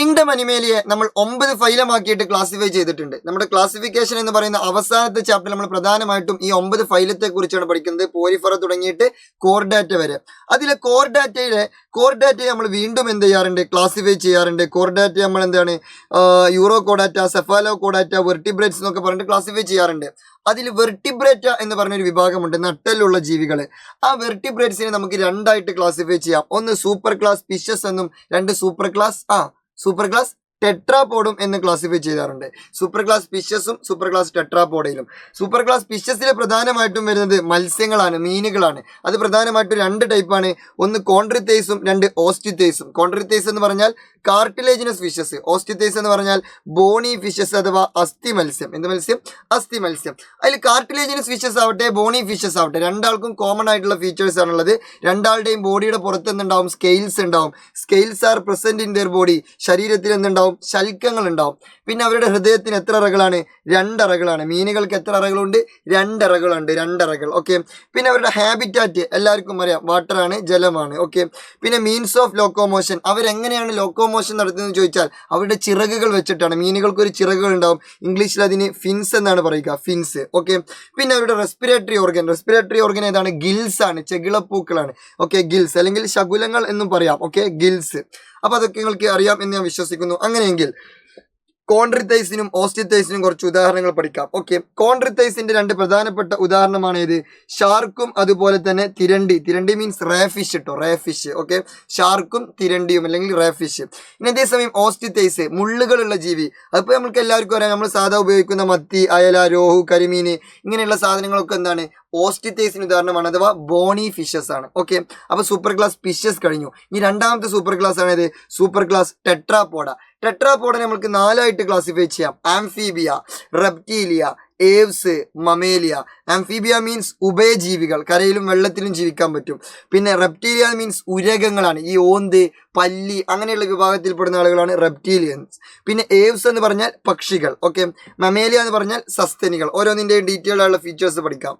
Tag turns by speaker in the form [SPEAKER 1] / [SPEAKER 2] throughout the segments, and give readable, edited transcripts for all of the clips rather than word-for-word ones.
[SPEAKER 1] Kingdom അനിമേലിയെ നമ്മൾ 9 ഫൈലമാക്കിയിട്ട് classify ചെയ്തിട്ടുണ്ട്. നമ്മുടെ ക്ലാസിഫിക്കേഷൻ എന്ന് പറയുന്ന അവസാനത്തെ ചാപ്റ്റർ നമ്മൾ പ്രധാനമായിട്ടും ഈ 9 ഫൈലത്തെ കുറിച്ചാണ് പഠിക്കുന്നത്, പോരിഫറ തുടങ്ങിയിട്ട് കോർഡാറ്റ വരെ. അതിലെ കോർഡാറ്റയെ നമ്മൾ വീണ്ടും എന്ത് ചെയ്യാറുണ്ട്, ക്ലാസിഫൈ ചെയ്യാറുണ്ട്. കോർഡാറ്റ നമ്മൾ എന്താണ് യൂറോ കോഡാറ്റ, സെഫാലോ കോഡാറ്റ, വെർട്ടിബ്രേറ്റ്സ് എന്നൊക്കെ പറഞ്ഞിട്ട് ക്ലാസിഫൈ ചെയ്യാറുണ്ട്. അതിൽ വെർട്ടിബ്രേറ്റ എന്ന് പറഞ്ഞൊരു വിഭാഗമുണ്ട്, നട്ടലുള്ള ജീവികൾ. ആ വെർട്ടിബ്രേറ്റ്സിനെ നമുക്ക് രണ്ടായിട്ട് ക്ലാസിഫൈ ചെയ്യാം. ഒന്ന് സൂപ്പർ ക്ലാസ് ഫിഷസ് എന്നും രണ്ട് സൂപ്പർ ക്ലാസ് ടെട്രാപോഡും എന്ന് ക്ലാസിഫൈ ചെയ്യാറുണ്ട്. സൂപ്പർ ക്ലാസ് ഫിഷസും സൂപ്പർ ക്ലാസ് ടെട്രാപോഡയിലും. സൂപ്പർ ക്ലാസ് ഫിഷസിൽ പ്രധാനമായിട്ടും വരുന്നത് മത്സ്യങ്ങളാണ്, മീനുകളാണ്. അത് പ്രധാനമായിട്ടും 2 ടൈപ്പാണ്, ഒന്ന് കോൺട്രിത്തേസും 2 ഓസ്റ്റിത്തേസും. കോൺട്രിത്തേസ് എന്ന് പറഞ്ഞാൽ കാർട്ടിലേജിനസ് ഫിഷസ്, ഓസ്റ്റിത്തേസ് എന്ന് പറഞ്ഞാൽ ബോണി ഫിഷസ് അഥവാ അസ്ഥി മത്സ്യം. എന്ത് മത്സ്യം? അസ്ഥി മത്സ്യം. അതിൽ കാർട്ടിലേജിനസ് ഫിഷസ് ആവട്ടെ ബോണി ഫിഷസ് ആവട്ടെ, രണ്ടാൾക്കും കോമൺ ആയിട്ടുള്ള ഫീച്ചേഴ്സ് ആണുള്ളത്. രണ്ടാളുടെയും ബോഡിയുടെ പുറത്ത് എന്തുണ്ടാവും? സ്കെയിൽസ് ഉണ്ടാവും. Scales are present in their body. ശരീരത്തിൽ എന്തുണ്ടാവും? ശൽക്കങ്ങൾ ഉണ്ടാവും. പിന്നെ അവരുടെ ഹൃദയത്തിന് എത്ര അറകളാണ്? 2 അറകളാണ്. മീനുകൾക്ക് എത്ര അറകളുണ്ട്? 2 അറകളുണ്ട്, 2 അറകൾ. ഓക്കെ. പിന്നെ അവരുടെ ഹാബിറ്റാറ്റ് എല്ലാവർക്കും അറിയാം, വാട്ടറാണ്, ജലമാണ്. ഓക്കെ. പിന്നെ മീൻസ് ഓഫ് ലോക്കോമോഷൻ, അവരെങ്ങനെയാണ് ലോക്കോമോഷൻ നടത്തുന്നത് ചോദിച്ചാൽ അവരുടെ ചിറകുകൾ വെച്ചിട്ടാണ്. മീനുകൾക്ക് ഒരു ചിറകുകൾ ഉണ്ടാവും, ഇംഗ്ലീഷിൽ അതിന് ഫിൻസ് എന്നാണ് പറയുക, ഫിൻസ്. ഓക്കെ. പിന്നെ അവരുടെ റെസ്പിറേറ്ററി ഓർഗൻ ഏതാണ്? ഗിൽസ് ആണ്, ചെകിളപ്പൂക്കളാണ്. ഓക്കെ, ഗിൽസ് അല്ലെങ്കിൽ ശകുലങ്ങൾ എന്നും പറയാം. Okay, gills. അപ്പൊ അതൊക്കെ നിങ്ങൾക്ക് അറിയാം എന്ന് ഞാൻ വിശ്വസിക്കുന്നു. അങ്ങനെയെങ്കിൽ കോൺട്രിത്തൈസിനും ഓസ്റ്റിത്തൈസിനും കുറച്ച് ഉദാഹരണങ്ങൾ പഠിക്കാം. ഓക്കെ, കോൺട്രിത്തൈസിന്റെ 2 പ്രധാനപ്പെട്ട ഉദാഹരണമാണ് ഇത്, ഷാർക്കും അതുപോലെ തന്നെ തിരണ്ടി. തിരണ്ടി മീൻസ് റേഫിഷ് കേട്ടോ, റേഫിഷ്. ഓക്കെ, ഷാർക്കും തിരണ്ടിയും അല്ലെങ്കിൽ റേഫിഷ്. ഇനി അതേസമയം ഓസ്റ്റിത്തൈസ്, മുള്ളുകളുള്ള ജീവി. അതിപ്പോൾ നമുക്ക് എല്ലാവർക്കും അറിയാം, നമ്മൾ സാധാ ഉപയോഗിക്കുന്ന മത്തി, അയല, രോഹു, കരിമീൻ ഇങ്ങനെയുള്ള സാധനങ്ങളൊക്കെ എന്താണ്? ഓസ്റ്റിത്തൈസിന് ഉദാഹരണമാണ്, അഥവാ ബോണി ഫിഷസ് ആണ്. ഓക്കെ, അപ്പോൾ സൂപ്പർ ക്ലാസ് ഫിഷസ് കഴിഞ്ഞു. ഇനി രണ്ടാമത്തെ സൂപ്പർ ക്ലാസ് ആണ് ഇത്, സൂപ്പർ ക്ലാസ് ടെട്രാപോഡ. ടെട്രാപോഡനെ നമുക്ക് 4 ആയിട്ട് ക്ലാസിഫൈ ചെയ്യാം. Amphibia, reptilia, aves, mammalia. Amphibia means ഉഭയജീവികൾ, കരയിലും വെള്ളത്തിലും ജീവിക്കാൻ പറ്റും. പിന്നെ റെപ്റ്റീലിയ മീൻസ് ഉരകങ്ങളാണ്, ഈ ഓന്ത്, പല്ലി അങ്ങനെയുള്ള വിഭാഗത്തിൽപ്പെടുന്ന ആളുകളാണ് റെപ്റ്റീലിയൻസ്. പിന്നെ ഏവ്സ് എന്ന് പറഞ്ഞാൽ പക്ഷികൾ. ഓക്കെ, മമേലിയ എന്ന് പറഞ്ഞാൽ സസ്തനികൾ. ഓരോന്നിൻ്റെയും ഡീറ്റെയിൽഡ് ആയുള്ള ഫീച്ചേഴ്സ് പഠിക്കാം.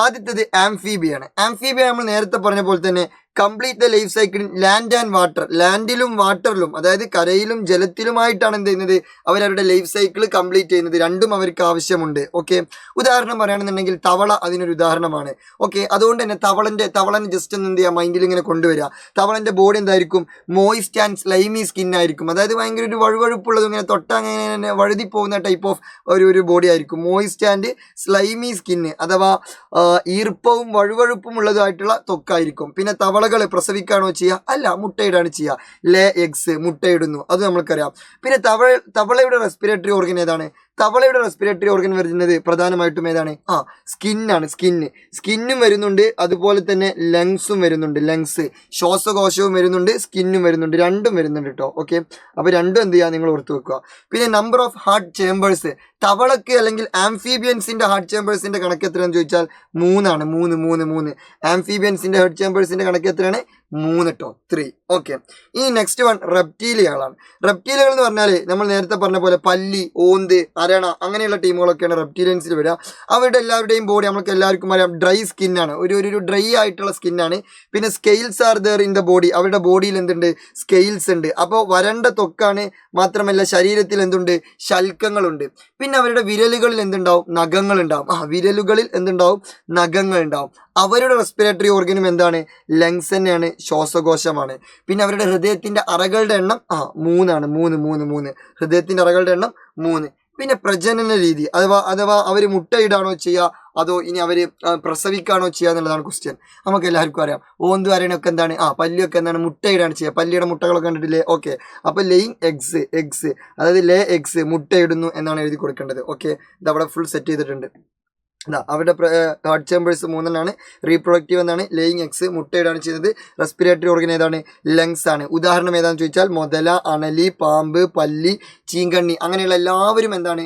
[SPEAKER 1] ആദ്യത്തേത് ആംഫീബിയാണ്. ആംഫീബിയ നമ്മൾ നേരത്തെ പറഞ്ഞ പോലെ തന്നെ complete the life cycle land and water, ലാൻഡിലും വാട്ടറിലും, അതായത് കരയിലും ജലത്തിലുമായിട്ടാണ് എന്ത് ചെയ്യുന്നത്, അവരവരുടെ ലൈഫ് സൈക്കിൾ കംപ്ലീറ്റ് ചെയ്യുന്നത്. രണ്ടും അവർക്ക് ആവശ്യമുണ്ട്. ഓക്കെ, ഉദാഹരണം പറയുകയാണെന്നുണ്ടെങ്കിൽ തവള അതിനൊരു ഉദാഹരണമാണ്. ഓക്കെ, അതുകൊണ്ട് തന്നെ തവളനെ ജസ്റ്റ് ഒന്ന് എന്ത് ചെയ്യുക, മൈൻഡിൽ ഇങ്ങനെ കൊണ്ടുവരിക. തവളന്റെ ബോഡി എന്തായിരിക്കും? മോയിസ്റ്റ് ആൻഡ് സ്ലൈമി സ്കിൻ ആയിരിക്കും. അതായത് ഭയങ്കര ഒരു വഴുവഴുപ്പുള്ളതും ഇങ്ങനെ തൊട്ടങ്ങനെ വഴുതി പോകുന്ന ടൈപ്പ് ഓഫ് ഒരു ബോഡി ആയിരിക്കും. മോയിസ്റ്റ് ആൻഡ് സ്ലൈമി സ്കിന്ന് അഥവാ ഈർപ്പവും വഴുവഴുപ്പും ഉള്ളതായിട്ടുള്ള ത്വക്കായിരിക്കും. പിന്നെ തവളകൾ പ്രസവിക്കുകയാണോ ചെയ്യുക? അല്ല, മുട്ടയിടാണ് ചെയ്യുക. ലേ എഗ്സ്, മുട്ടയിടുന്നു, അത് നമ്മൾക്കറിയാം. പിന്നെ തവളയുടെ റെസ്പിറേറ്ററി ഓർഗൻ ഏതാണ്? തവളയുടെ റെസ്പിറേറ്ററി ഓർഗൻ വരുന്നത് പ്രധാനമായിട്ടും ഏതാണ്? സ്കിന്നാണ്. സ്കിന്നും വരുന്നുണ്ട്, അതുപോലെ തന്നെ ലങ്സും വരുന്നുണ്ട്. ലങ്സ്, ശ്വാസകോശവും വരുന്നുണ്ട്, സ്കിന്നും വരുന്നുണ്ട്, രണ്ടും വരുന്നുണ്ട് കേട്ടോ. ഓക്കെ, അപ്പോൾ രണ്ടും എന്ത് ചെയ്യുക, നിങ്ങൾ ഓർത്ത് വെക്കുക. പിന്നെ നമ്പർ ഓഫ് ഹാർട്ട് ചേമ്പേഴ്സ്, തവളക്ക് അല്ലെങ്കിൽ ആംഫീബിയൻസിന്റെ ഹാർട്ട് ചേമ്പേഴ്സിന്റെ കണക്ക് എത്രയാണെന്ന് ചോദിച്ചാൽ 3 ആണ്. 3. ആംഫീബിയൻസിന്റെ ഹാർട്ട് ചേമ്പേഴ്സിന്റെ കണക്ക് എത്രയാണ്? 3 കേട്ടോ, 3. ഓക്കെ, ഈ നെക്സ്റ്റ് വൺ റെപ്റ്റീലിയകളാണ്. റെപ്റ്റീലിയകൾ എന്ന് പറഞ്ഞാൽ നമ്മൾ നേരത്തെ പറഞ്ഞ പോലെ പല്ലി, ഓന്ത്, അരണ അങ്ങനെയുള്ള ടീമുകളൊക്കെയാണ് റെപ്റ്റീലിയൻസിൽ വരിക. അവരുടെ എല്ലാവരുടെയും ബോഡി നമുക്ക് എല്ലാവർക്കും അറിയാം, ഡ്രൈ സ്കിന്നാണ്, ഒരു ഡ്രൈ ആയിട്ടുള്ള സ്കിന്നാണ്. പിന്നെ scales are there in the body, അവരുടെ ബോഡിയിൽ എന്തുണ്ട്? സ്കെയിൽസ് ഉണ്ട്. അപ്പോൾ വരണ്ട ത്വക്കാണ്. മാത്രമല്ല ശരീരത്തിൽ എന്തുണ്ട്? ശൽക്കങ്ങളുണ്ട്. പിന്നെ അവരുടെ വിരലുകളിൽ എന്തുണ്ടാവും? നഖങ്ങളുണ്ടാവും. വിരലുകളിൽ എന്തുണ്ടാവും? നഖങ്ങളുണ്ടാവും. അവരുടെ റെസ്പിറേറ്ററി ഓർഗനും എന്താണ്? ലങ്സ് തന്നെയാണ്, ശ്വാസകോശമാണ്. പിന്നെ അവരുടെ ഹൃദയത്തിന്റെ അറകളുടെ എണ്ണം 3 ആണ്. 3. ഹൃദയത്തിന്റെ അറകളുടെ എണ്ണം 3. പിന്നെ പ്രജനന രീതി അഥവാ അവർ മുട്ടയിടാണോ ചെയ്യുക, അതോ ഇനി അവർ പ്രസവിക്കാണോ ചെയ്യുക എന്നുള്ളതാണ് ക്വസ്റ്റ്യൻ. നമുക്ക് എല്ലാവർക്കും അറിയാം, ഓന്ത് വരണൊക്കെ എന്താണ്? പല്ലിയൊക്കെ എന്താണ്? മുട്ടയിടാണ് ചെയ്യുക. പല്ലിയുടെ മുട്ടകളൊക്കെ കണ്ടിട്ടില്ലേ? ഓക്കെ, അപ്പോൾ ലെയിങ് എഗ്സ് അതായത് ലേ എഗ്സ്, മുട്ടയിടുന്നു എന്നാണ് എഴുതി കൊടുക്കേണ്ടത്. ഓക്കെ, ഇതവിടെ ഫുൾ സെറ്റ് ചെയ്തിട്ടുണ്ട്. അവരുടെ ഹാർട്ട് ചേമ്പേഴ്സ് 3 റീപ്രൊഡക്റ്റീവ് എന്നാണ്, ലേയിങ് എഗ്സ്, മുട്ടയിടാണ് ചെയ്യുന്നത്. റെസ്പിറേറ്ററി ഓർഗൻ ഏതാണ്? ലങ്സ് ആണ്. ഉദാഹരണം ഏതാണെന്ന് ചോദിച്ചാൽ മുതല, അണലി, പാമ്പ്, പല്ലി, ചീങ്കണ്ണി അങ്ങനെയുള്ള എല്ലാവരും എന്താണ്?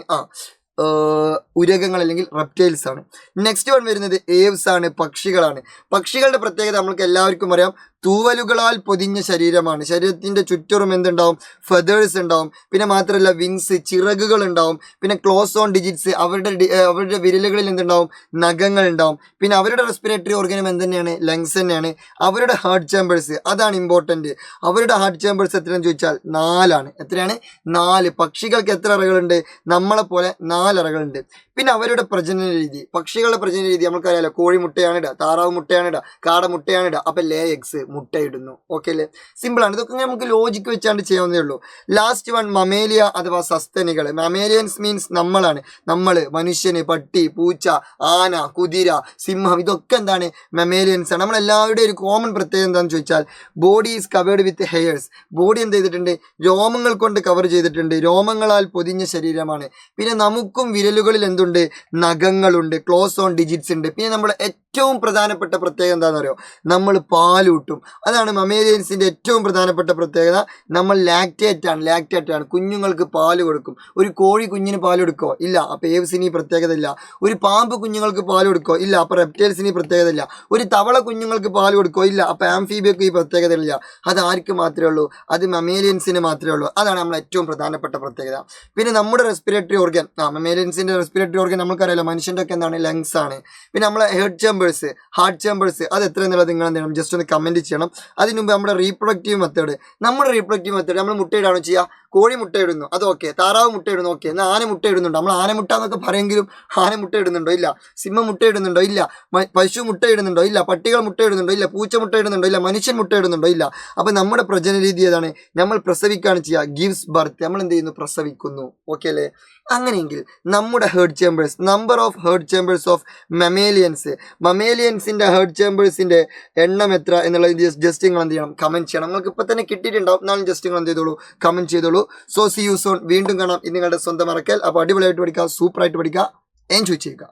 [SPEAKER 1] ഉരകങ്ങൾ അല്ലെങ്കിൽ റെപ്റ്റൈൽസ് ആണ്. നെക്സ്റ്റ് വൺ വരുന്നത് ഏവ്സ് ആണ്, പക്ഷികളാണ്. പക്ഷികളുടെ പ്രത്യേകത നമ്മൾക്ക് എല്ലാവർക്കും അറിയാം, തൂവലുകളാൽ പൊതിഞ്ഞ ശരീരമാണ്. ശരീരത്തിന്റെ ചുറ്റും എന്തുണ്ടാവും? ഫെതേഴ്സ് ഉണ്ടാവും. പിന്നെ മാത്രമല്ല വിങ്സ്, ചിറകുകൾ ഉണ്ടാവും. പിന്നെ ക്ലോസ് ഓൺ ഡിജിറ്റ്സ്, അവരുടെ വിരലുകളിൽ എന്തുണ്ടാവും? നഖങ്ങൾ ഉണ്ടാവും. പിന്നെ അവരുടെ റെസ്പിറേറ്ററി ഓർഗനും എന്ത് ലങ്സ് തന്നെയാണ്. അവരുടെ ഹാർട്ട് ചേമ്പേഴ്സ്, അതാണ് ഇമ്പോർട്ടൻറ്റ്. അവരുടെ ഹാർട്ട് ചേമ്പേഴ്സ് എത്രയാണെന്ന് ചോദിച്ചാൽ 4 എത്രയാണ്? 4. പക്ഷികൾക്ക് എത്ര അറകളുണ്ട്? നമ്മളെ പോലെ 4 അറകളുണ്ട്. പിന്നെ അവരുടെ പ്രജനന രീതി, പക്ഷികളുടെ പ്രജനന രീതി നമുക്കറിയാലോ. കോഴി മുട്ടയാണ് ഇടുക, താറാവ് മുട്ടയാണ് ഇടുക, കാട മുട്ടയാണ് ഇടുക. അപ്പം ലേ എഗ്സ്, മുട്ടയിടുന്നു. ഓക്കെ അല്ലേ? സിമ്പിളാണ്. ഇതൊക്കെ നമുക്ക് ലോജിക്ക് വെച്ചാണ്ട് ചെയ്യാവുന്നേ ഉള്ളൂ. ലാസ്റ്റ് വൺ മമേലിയ അഥവാ സസ്തനികൾ. മമേലിയൻസ് മീൻസ് നമ്മളാണ്. നമ്മൾ, മനുഷ്യന്, പട്ടി, പൂച്ച, ആന, കുതിര, സിംഹം, ഇതൊക്കെ എന്താണ്? മമേലിയൻസ് ആണ്. നമ്മളെല്ലാവരുടെയും ഒരു കോമൺ പ്രത്യേകത എന്താണെന്ന് ചോദിച്ചാൽ body is covered with hairs. Body എന്ത് ചെയ്തിട്ടുണ്ട്? രോമങ്ങൾ കൊണ്ട് കവർ ചെയ്തിട്ടുണ്ട്. രോമങ്ങളാൽ പൊതിഞ്ഞ ശരീരമാണ്. പിന്നെ നമുക്കും വിരലുകളിൽ എന്തുണ്ട്? നഖങ്ങളുണ്ട്. ക്ലോസ് ഓൺ ഡിജിറ്റ്സ് ഉണ്ട്. പിന്നെ നമ്മുടെ ഏറ്റവും പ്രധാനപ്പെട്ട പ്രത്യേകത എന്താണെന്ന് അറിയോ? നമ്മൾ പാലൂട്ടും. അതാണ് മമേലിയൻസിന്റെ ഏറ്റവും പ്രധാനപ്പെട്ട പ്രത്യേകത. നമ്മൾ ലാക്റ്റേറ്റ് ആണ്. കുഞ്ഞുങ്ങൾക്ക് പാല് കൊടുക്കും. ഒരു കോഴി കുഞ്ഞിന് പാൽ കൊടുക്കോ? ഇല്ല. അപ്പോൾ ഏവ്സിന് ഈ പ്രത്യേകത ഇല്ല. ഒരു പാമ്പ് കുഞ്ഞുങ്ങൾക്ക് പാൽ കൊടുക്കോ? ഇല്ല. അപ്പോൾ റെപ്റ്റൈൽസിന് ഈ പ്രത്യേകത ഇല്ല. ഒരു തവള കുഞ്ഞുങ്ങൾക്ക് പാൽ കൊടുക്കോ? ഇല്ല. അപ്പോൾ ആംഫീബിയക്ക് ഈ പ്രത്യേകത ഇല്ല. അത് ആർക്ക് മാത്രമേ ഉള്ളൂ? അത് മമേലിയൻസിന് മാത്രമേ ഉള്ളൂ. അതാണ് നമ്മൾ ഏറ്റവും പ്രധാനപ്പെട്ട പ്രത്യേകത. പിന്നെ നമ്മുടെ റെസ്പിറേറ്ററി ഓർഗൻ, മമേലിയൻസിന്റെ റെസ്പിറേറ്ററി ഓർഗൻ നമുക്കറിയാലോ. മനുഷ്യൻ്റെ ഒക്കെ എന്താണ്? ലങ്സ് ആണ്. പിന്നെ നമ്മളെ ഹാർട്ട് ചേമ്പേഴ്സ് അത് എത്ര എന്നുള്ളത് നിങ്ങൾ എന്ത് ചെയ്യണം? ജസ്റ്റ് ഒന്ന് കമൻറ്റ് ചെയ്യണം. അതിന് മുമ്പ് നമ്മുടെ റീപ്രൊഡക്റ്റീവ് മെത്തേഡ് നമ്മൾ മുട്ടയിടാണോ ചെയ്യുക? കോഴി മുട്ടയിടുന്നു, അത് ഓക്കെ. താറാവ് മുട്ടയിടുന്നു, ഓക്കെ. എന്നാൽ ആന മുട്ടയിടുന്നുണ്ടോ? നമ്മൾ ആന മുട്ട എന്നൊക്കെ പറയുമെങ്കിലും ആന മുട്ടയിടുന്നുണ്ടോ? ഇല്ല. സിംഹം മുട്ടയിടുന്നുണ്ടോ? ഇല്ല. പശു മുട്ടയിടുന്നുണ്ടോ? ഇല്ല. പട്ടികൾ മുട്ടയിടുന്നുണ്ടോ? ഇല്ല. പൂച്ച മുട്ടയിടുന്നുണ്ടോ? ഇല്ല. മനുഷ്യൻ മുട്ടയിടുന്നുണ്ടോ? ഇല്ല. അപ്പം നമ്മുടെ പ്രജനന രീതി ഏതാണ്? നമ്മൾ പ്രസവിക്കുകയാണ് ചെയ്യുക. Gives birth. നമ്മൾ എന്ത് ചെയ്യുന്നു? പ്രസവിക്കുന്നു. ഓക്കെ അല്ലേ? അങ്ങനെയെങ്കിൽ നമ്മുടെ heart chambers, number of heart chambers of മമേലിയൻസിന്റെ ഹേർട്ട് ചേമ്പേഴ്സിന്റെ എണ്ണം എത്ര എന്നുള്ളത് ജസ്റ്റ് നിങ്ങൾ എന്ത് ചെയ്യണം? കമന്റ് ചെയ്യണം. നിങ്ങൾക്ക് ഇപ്പൊ തന്നെ കിട്ടിയിട്ടുണ്ടാവും. എന്നാലും ജസ്റ്റ് നിങ്ങൾ എന്ത് ചെയ്തോളൂ? കമന്റ് ചെയ്തോളൂ. So C U zone. വീണ്ടും കാണാം. ഇത് നിങ്ങളുടെ സ്വന്തം മറക്കൽ. അപ്പോൾ അടിപൊളിയായിട്ട് പഠിക്കുക, സൂപ്പറായിട്ട് പഠിക്കുക, എൻജോയ് ചെയ്യുക.